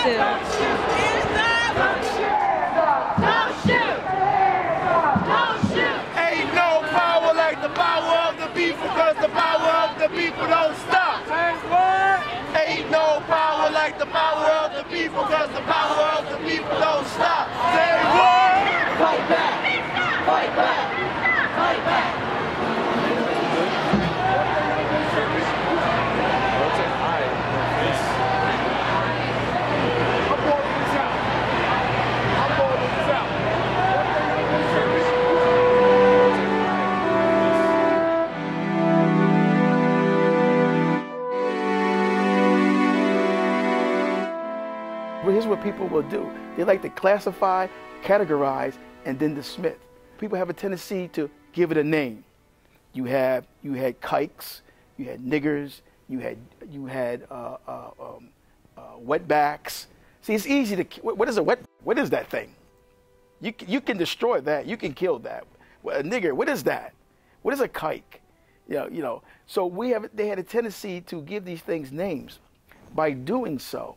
Ain't no power like the power of the people, cause the power of the people don't stop. Ain't no power like the power of the people, cause the power of the people don't stop. Say what? Fight back! Fight back! Fight back! Here's what people will do. They like to classify, categorize, and then dismiss. People have a tendency to give it a name. You had kikes, you had niggers, you had wetbacks. See, it's easy to. What is a wet? What is that thing? You can destroy that. You can kill that. A nigger. What is that? What is a kike? You know. So they had a tendency to give these things names. By doing so,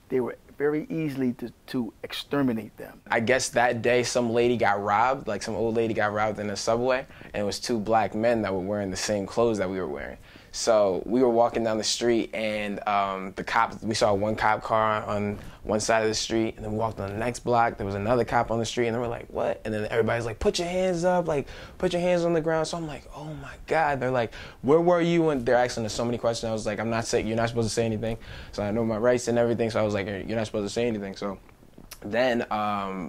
they were very easily to exterminate them. I guess that day some lady got robbed, like some old lady got robbed in the subway, and it was two black men that were wearing the same clothes that we were wearing. So we were walking down the street, and we saw one cop car on one side of the street, and then we walked on the next block, there was another cop on the street, and they were like, what? And then everybody's like, put your hands up, like, put your hands on the ground. So I'm like, oh my God. They're like, where were you? And they're asking us so many questions. I was like, I'm not saying, you're not supposed to say anything. So I know my rights and everything, so I was like, you're not supposed to say anything. So then,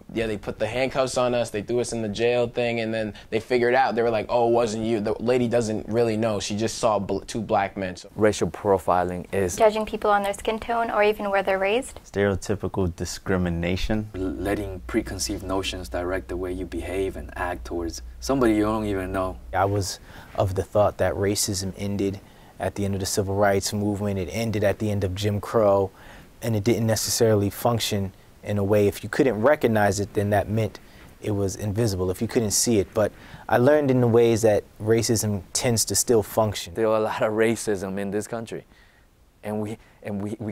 they put the handcuffs on us, they threw us in the jail thing, and then they figured out, they were like, oh, it wasn't you. The lady doesn't really know. She just saw two black men. So. Racial profiling is judging people on their skin tone or even where they're raised. Stereotypical discrimination. Letting preconceived notions direct the way you behave and act towards somebody you don't even know. I was of the thought that racism ended at the end of the civil rights movement. It ended at the end of Jim Crow, and it didn't necessarily function in a way. If you couldn't recognize it, then that meant it was invisible, if you couldn't see it. But I learned in the ways that racism tends to still function. There are a lot of racism in this country, and we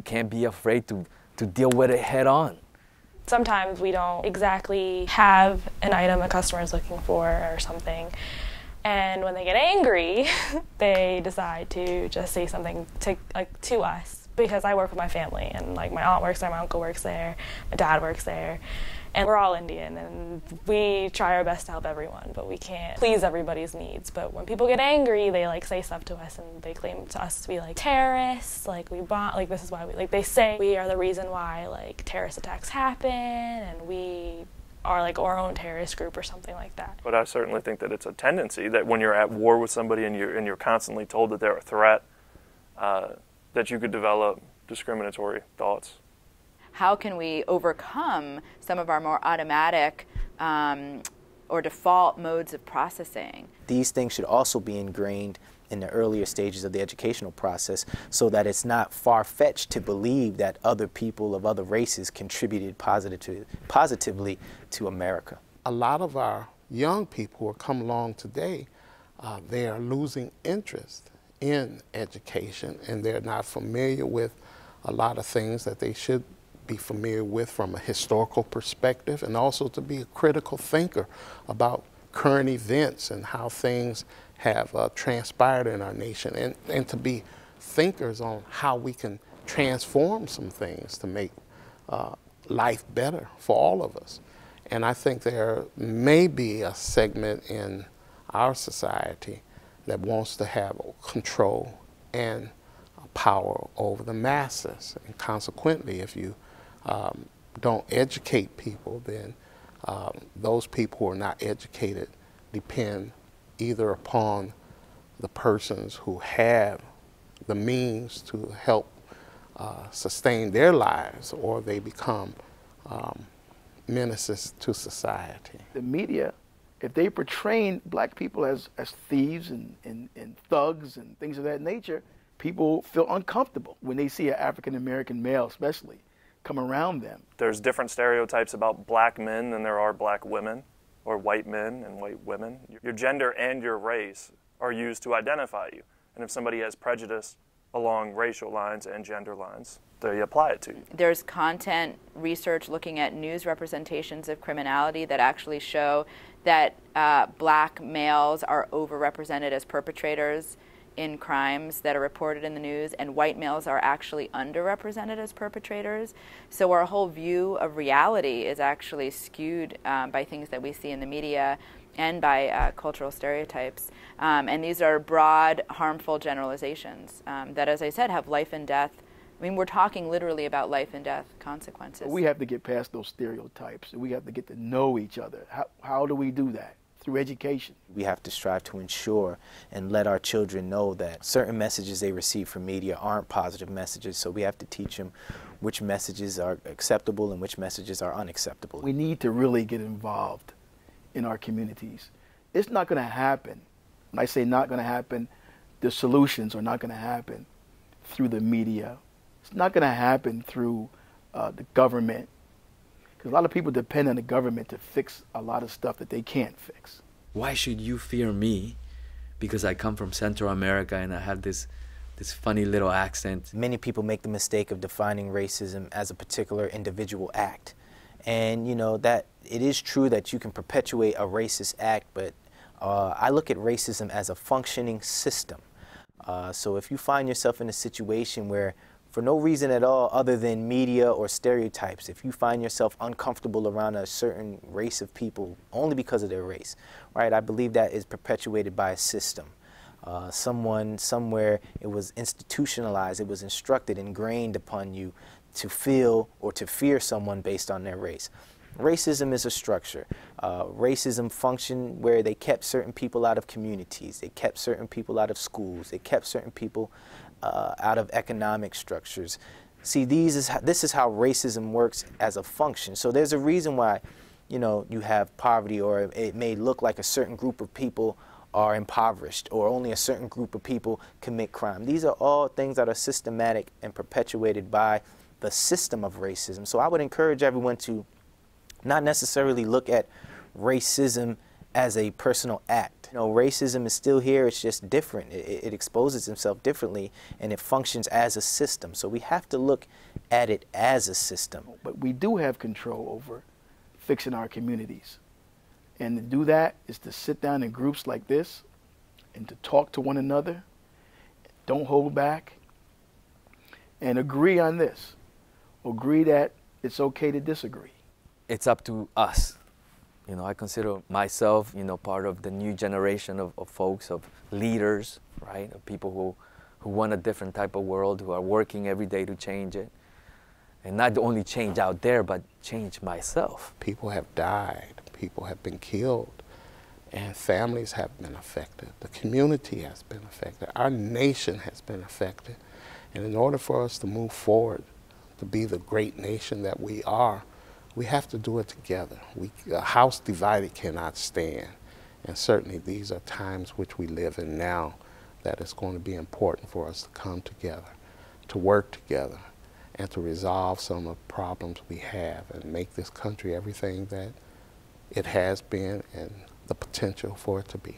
can't be afraid to deal with it head on. Sometimes we don't exactly have an item a customer is looking for or something, and when they get angry, they decide to just say something to us. Because I work with my family, and like my aunt works there, my uncle works there, my dad works there, and we're all Indian, and we try our best to help everyone, but we can't please everybody's needs. But when people get angry, they like say stuff to us, and they claim to us to be like terrorists, like we bought, like this is why we, like they say we are the reason why like terrorist attacks happen, and we are like our own terrorist group or something like that. But I certainly think that it's a tendency that when you're at war with somebody and you're constantly told that they're a threat, that you could develop discriminatory thoughts. How can we overcome some of our more automatic or default modes of processing? These things should also be ingrained in the earlier stages of the educational process so that it's not far-fetched to believe that other people of other races contributed positively to America. A lot of our young people who come along today, they are losing interest in education, and they're not familiar with a lot of things that they should be familiar with from a historical perspective, and also to be a critical thinker about current events and how things have transpired in our nation, and to be thinkers on how we can transform some things to make life better for all of us. And I think there may be a segment in our society that wants to have control and power over the masses. And consequently, if you don't educate people, then those people who are not educated depend either upon the persons who have the means to help sustain their lives, or they become menaces to society. The media, if they portray black people as thieves and thugs and things of that nature, people feel uncomfortable when they see an African-American male especially come around them. There's different stereotypes about black men than there are black women, or white men and white women. Your gender and your race are used to identify you. And if somebody has prejudice along racial lines and gender lines, they apply it to you. There's content research looking at news representations of criminality that actually show that black males are overrepresented as perpetrators in crimes that are reported in the news, and white males are actually underrepresented as perpetrators. So our whole view of reality is actually skewed by things that we see in the media and by cultural stereotypes. And these are broad, harmful generalizations that, as I said, have life and death. I mean, we're talking literally about life and death consequences. We have to get past those stereotypes. We have to get to know each other. How do we do that? Through education. We have to strive to ensure and let our children know that certain messages they receive from media aren't positive messages, so we have to teach them which messages are acceptable and which messages are unacceptable. We need to really get involved in our communities. It's not going to happen. When I say not going to happen, the solutions are not going to happen through the media. It's not going to happen through the government. Because a lot of people depend on the government to fix a lot of stuff that they can't fix. Why should you fear me? Because I come from Central America and I have this funny little accent. Many people make the mistake of defining racism as a particular individual act. And you know that it is true that you can perpetuate a racist act, but I look at racism as a functioning system. So if you find yourself in a situation where, for no reason at all other than media or stereotypes, if you find yourself uncomfortable around a certain race of people only because of their race, right? I believe that is perpetuated by a system. Someone, somewhere, it was institutionalized, it was instructed, ingrained upon you to feel or to fear someone based on their race. Racism is a structure. Racism functioned where they kept certain people out of communities, they kept certain people out of schools, they kept certain people out of economic structures. See, this is how racism works as a function. So there's a reason why, you know, you have poverty, or it may look like a certain group of people are impoverished, or only a certain group of people commit crime. These are all things that are systematic and perpetuated by the system of racism. So I would encourage everyone to not necessarily look at racism as a personal act. You know, racism is still here, it's just different. It exposes itself differently, and it functions as a system. So we have to look at it as a system. But we do have control over fixing our communities. And to do that is to sit down in groups like this and to talk to one another. Don't hold back. And agree on this. Agree that it's okay to disagree. It's up to us. You know, I consider myself, you know, part of the new generation of folks, of leaders, right? Of people who want a different type of world, who are working every day to change it. And not only change out there, but change myself. People have died, people have been killed, and families have been affected. The community has been affected. Our nation has been affected. And in order for us to move forward, to be the great nation that we are, we have to do it together. A house divided cannot stand. And certainly these are times which we live in now that it's going to be important for us to come together, to work together, and to resolve some of the problems we have and make this country everything that it has been and the potential for it to be.